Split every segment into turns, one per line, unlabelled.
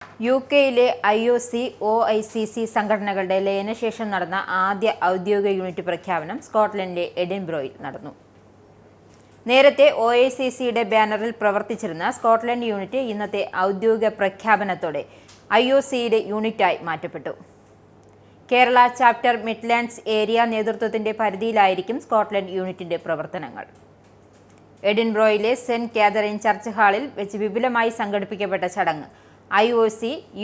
യുകെയിലെ IOC, OICC സംഘടനകളുടെ ലയനശേഷം നടന്ന ആദ്യ ഔദ്യോഗിക യൂണിറ്റ് പ്രഖ്യാപനം സ്കോട്ട്ലൻഡിലെ എഡിൻബ്രോയിൽ നടന്നു. നേരത്തെ OICCയുടെ ബാനറിൽ പ്രവർത്തിച്ചിരുന്ന സ്കോട്ട്ലൻഡ് യൂണിറ്റ് ഇന്നത്തെ ഔദ്യോഗിക പ്രഖ്യാപനത്തോടെ IOCയുടെ യൂണിറ്റായി മാറ്റപ്പെട്ടു. കേരള ചാപ്റ്റർ മിഡ്ലാൻഡ്സ് ഏരിയ നേതൃത്വത്തിന്റെ പരിധിയിലായിരിക്കും സ്കോട്ട്ലൻഡ് യൂണിറ്റിന്റെ പ്രവർത്തനങ്ങൾ. എഡിൻബ്രോയിലെ സെന്റ് കാതറിൻ ചർച്ച് ഹാളിൽ വെച്ച് വിപുലമായി സംഘടിപ്പിക്കപ്പെട്ട ചടങ്ങ് IOC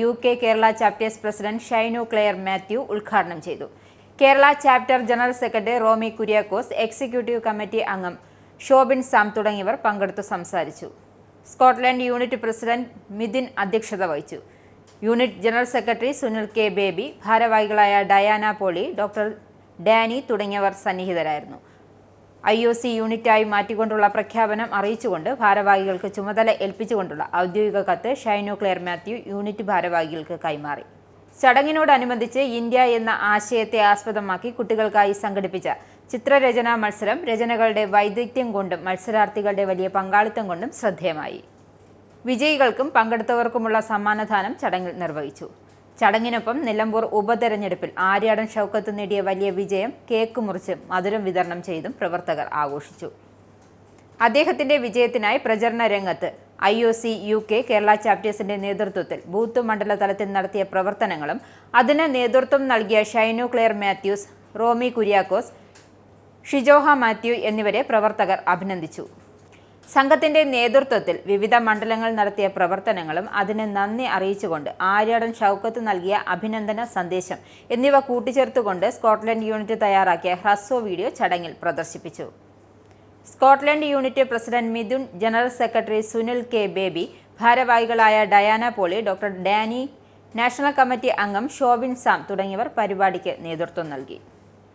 UK Kerala chapters president Shinu Clare Mathew ഉദ്ഘാടനം ചെയ്തു. Kerala chapter general secretary Romy Kuriakose, executive committee അംഗം ഷോബിൻ സാം തുടങ്ങിയവർ പങ്കെടുത്തു സംസാരിച്ചു. സ്കോട്ട്ലൻഡ് യൂണിറ്റ് പ്രസിഡന്റ് മിഥുൻ അധ്യക്ഷത വഹിച്ചു. Unit general secretary Sunil K. Baby, ഭാരവാഹികളായ ഡയാന പോളി, ഡോക്ടർ ഡാനി തുടങ്ങിയവർ സന്നിഹിതരായിരുന്നു. IOC യൂണിറ്റായി മാറ്റിക്കൊണ്ടുള്ള പ്രഖ്യാപനം അറിയിച്ചുകൊണ്ട് ഭാരവാഹികൾക്ക് ചുമതല ഏൽപ്പിച്ചുകൊണ്ടുള്ള ഔദ്യോഗിക കത്ത് ഷൈനു ക്ലെയർ മാത്യു യൂണിറ്റ് ഭാരവാഹികൾക്ക് കൈമാറി. ചടങ്ങിനോടനുബന്ധിച്ച് ഇന്ത്യ എന്ന ആശയത്തെ ആസ്പദമാക്കി കുട്ടികൾക്കായി സംഘടിപ്പിച്ച ചിത്രരചനാ മത്സരം രചനകളുടെ വൈദഗ്ധ്യം കൊണ്ടും മത്സരാർത്ഥികളുടെ വലിയ പങ്കാളിത്തം കൊണ്ടും ശ്രദ്ധേയമായി. വിജയികൾക്കും പങ്കെടുത്തവർക്കുമുള്ള സമ്മാനദാനം ചടങ്ങിൽ നിർവഹിച്ചു. ചടങ്ങിനൊപ്പം നിലമ്പൂർ ഉപതെരഞ്ഞെടുപ്പിൽ ആര്യാടൻ ഷൗക്കത്ത് നേടിയ വലിയ വിജയം കേക്ക് മുറിച്ച് മധുരം വിതരണം ചെയ്തും പ്രവർത്തകർ ആഘോഷിച്ചു. അദ്ദേഹത്തിന്റെ വിജയത്തിനായി പ്രചരണ രംഗത്ത് IOC UK കേരള ചാപ്റ്റേഴ്സിന്റെ നേതൃത്വത്തിൽ ബൂത്ത് മണ്ഡല തലത്തിൽ നടത്തിയ പ്രവർത്തനങ്ങളും അതിന് നേതൃത്വം നൽകിയ ഷൈനു ക്ലെയർ മാത്യൂസ്, റോമി കുര്യാക്കോസ്, ഷിജോഹ മാത്യു എന്നിവരെ പ്രവർത്തകർ അഭിനന്ദിച്ചു. സംഘത്തിന്റെ നേതൃത്വത്തിൽ വിവിധ മണ്ഡലങ്ങൾ നടത്തിയ പ്രവർത്തനങ്ങളും അതിന് നന്ദി അറിയിച്ചുകൊണ്ട് ആര്യാടൻ ഷൗക്കത്ത് നൽകിയ അഭിനന്ദന സന്ദേശം എന്നിവ കൂട്ടിച്ചേർത്തുകൊണ്ട് സ്കോട്ട്ലൻഡ് യൂണിറ്റ് തയ്യാറാക്കിയ ഹ്രസ്വ വീഡിയോ ചടങ്ങിൽ പ്രദർശിപ്പിച്ചു. Scotland unit president Mithun, general secretary Sunil K. Baby, ഭാരവാഹികളായ Diana Poly, doctor Danny, national committee അംഗം ഷോബിൻ സാം തുടങ്ങിയവർ പരിപാടിക്ക് നേതൃത്വം നൽകി.